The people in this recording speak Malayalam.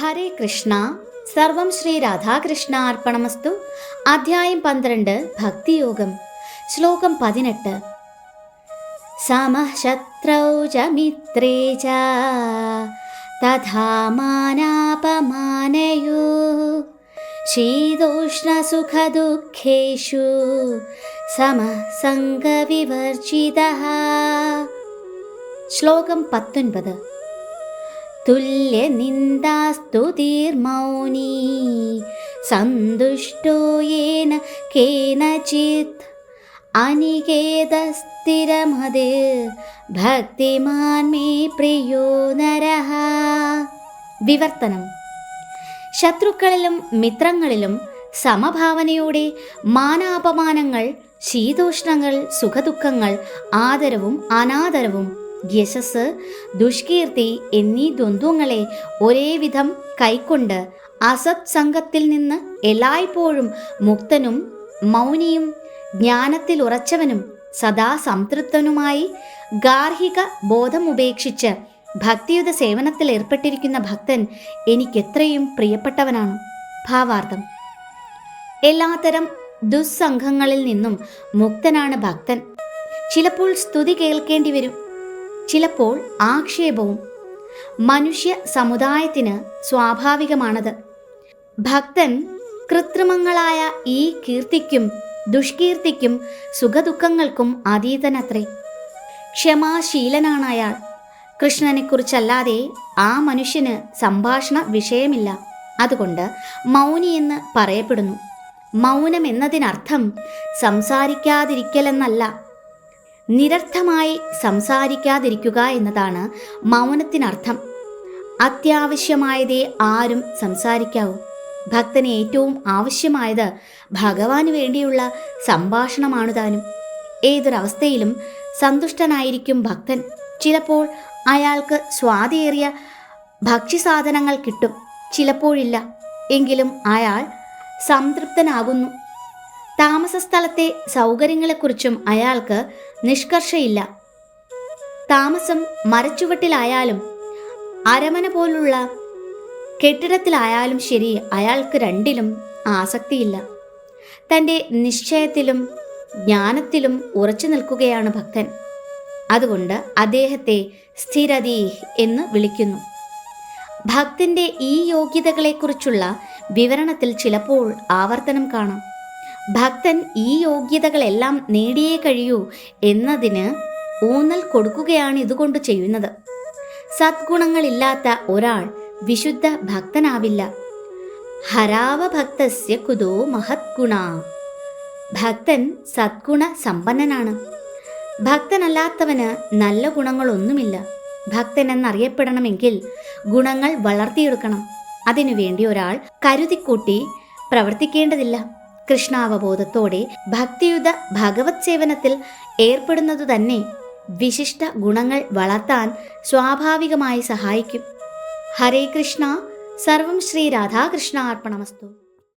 ഹരേ കൃഷ്ണ. സർവം ശ്രീ രാധാകൃഷ്ണ അർപ്പണമസ്തു. അധ്യായം 12 ഭക്തിയോഗം. ശ്ലോകം 18. സമഃ ശത്രൗ ച മിത്രേ ച തഥാ മാനാപമാനയോഃ ശീതോഷ്ണസുഖദുഃഖേഷു സമഃ സംഗവിവർജിതഃ. ശ്ലോകം 19. തുല്യനിന്ദാസ്തുതിർമൗനീ സന്തുഷ്ടോ യേന കേനചിത് അനികേതസ്ഥിരമതിർ ഭക്തിമാൻ മേ പ്രിയോ നരഃ. വിവർത്തനം. ശത്രുക്കളിലും മിത്രങ്ങളിലും സമഭാവനയോടെ മാനാപമാനങ്ങൾ, ശീതോഷ്ണങ്ങൾ, സുഖദുഃഖങ്ങൾ, ആദരവും അനാദരവും, യശസ്, ദുഷ്കീർത്തി എന്നീ ദ്വന്ദ്വങ്ങളെ ഒരേവിധം കൈക്കൊണ്ട് അസത് സംഘത്തിൽ നിന്ന് എല്ലായ്പ്പോഴും മുക്തനും മൗനിയും ജ്ഞാനത്തിൽ ഉറച്ചവനും സദാ സംതൃപ്തനുമായി ഗാർഹിക ബോധമുപേക്ഷിച്ച് ഭക്തിയുത സേവനത്തിൽ ഏർപ്പെട്ടിരിക്കുന്ന ഭക്തൻ എനിക്കെത്രയും പ്രിയപ്പെട്ടവനാണ്. ഭാവാർത്ഥം. എല്ലാത്തരം ദുസ്സംഘങ്ങളിൽ നിന്നും മുക്തനാണ് ഭക്തൻ. ചിലപ്പോൾ സ്തുതി കേൾക്കേണ്ടി വരും, ചിലപ്പോൾ ആക്ഷേപവും. മനുഷ്യ സമുദായത്തിന് സ്വാഭാവികമാണത്. ഭക്തൻ കൃത്രിമങ്ങളായ ഈ കീർത്തിക്കും ദുഷ്കീർത്തിക്കും സുഖദുഃഖങ്ങൾക്കും അതീതനത്രേ. ക്ഷമാശീലനാണ് അയാൾ. കൃഷ്ണനെക്കുറിച്ചല്ലാതെ ആ മനുഷ്യന് സംഭാഷണ വിഷയമില്ല. അതുകൊണ്ട് മൗനി എന്ന് പറയപ്പെടുന്നു. മൗനം എന്നതിനർത്ഥം സംസാരിക്കാതിരിക്കലെന്നല്ല, നിരർത്ഥമായി സംസാരിക്കാതിരിക്കുക എന്നതാണ് മൗനത്തിനർത്ഥം. അത്യാവശ്യമായതേ ആരും സംസാരിക്കാവൂ. ഭക്തന് ഏറ്റവും ആവശ്യമായത് ഭഗവാന് വേണ്ടിയുള്ള സംഭാഷണമാണു താനും. ഏതൊരവസ്ഥയിലും സന്തുഷ്ടനായിരിക്കും ഭക്തൻ. ചിലപ്പോൾ അയാൾക്ക് സ്വാദേറിയ ഭക്ഷ്യസാധനങ്ങൾ കിട്ടും, ചിലപ്പോഴില്ല. എങ്കിലും അയാൾ സംതൃപ്തനാകുന്നു. താമസസ്ഥലത്തെ സൗകര്യങ്ങളെക്കുറിച്ചും അയാൾക്ക് നിഷ്കർഷയില്ല. താമസം മരച്ചുവട്ടിലായാലും അരമന പോലുള്ള കെട്ടിടത്തിലായാലും ശരി, അയാൾക്ക് രണ്ടിലും ആസക്തിയില്ല. തൻ്റെ നിശ്ചയത്തിലും ജ്ഞാനത്തിലും ഉറച്ചു നിൽക്കുകയാണ് ഭക്തൻ. അതുകൊണ്ട് അദ്ദേഹത്തെ സ്ഥിരതി എന്ന് വിളിക്കുന്നു. ഭക്തൻ്റെ ഈ യോഗ്യതകളെക്കുറിച്ചുള്ള വിവരണത്തിൽ ചിലപ്പോൾ ആവർത്തനം കാണാം. ഭക്തൻ ഈ യോഗ്യതകളെല്ലാം നേടിയേ കഴിയൂ എന്നതിന് ഊന്നൽ കൊടുക്കുകയാണ് ഇതുകൊണ്ട് ചെയ്യുന്നത്. സദ്ഗുണങ്ങളില്ലാത്ത ഒരാൾ വിശുദ്ധ ഭക്തനാവില്ല. ഹരാവഭക്തസ്യ കുതോ മഹത്ഗുണ. ഭക്തൻ സദ്ഗുണ സമ്പന്നനാണ്. ഭക്തനല്ലാത്തവന് നല്ല ഗുണങ്ങളൊന്നുമില്ല. ഭക്തൻ എന്നറിയപ്പെടണമെങ്കിൽ ഗുണങ്ങൾ വളർത്തിയെടുക്കണം. അതിനുവേണ്ടി ഒരാൾ കരുതിക്കൂട്ടി പ്രവർത്തിക്കേണ്ടതില്ല. കൃഷ്ണാവബോധത്തോടെ ഭക്തിയുത ഭഗവത് സേവനത്തിൽ ഏർപ്പെടുന്നതു തന്നെ വിശിഷ്ട ഗുണങ്ങൾ വളർത്താൻ സ്വാഭാവികമായി സഹായിക്കും. ഹരേ കൃഷ്ണ. സർവം ശ്രീ രാധാകൃഷ്ണ അർപ്പണമസ്തു.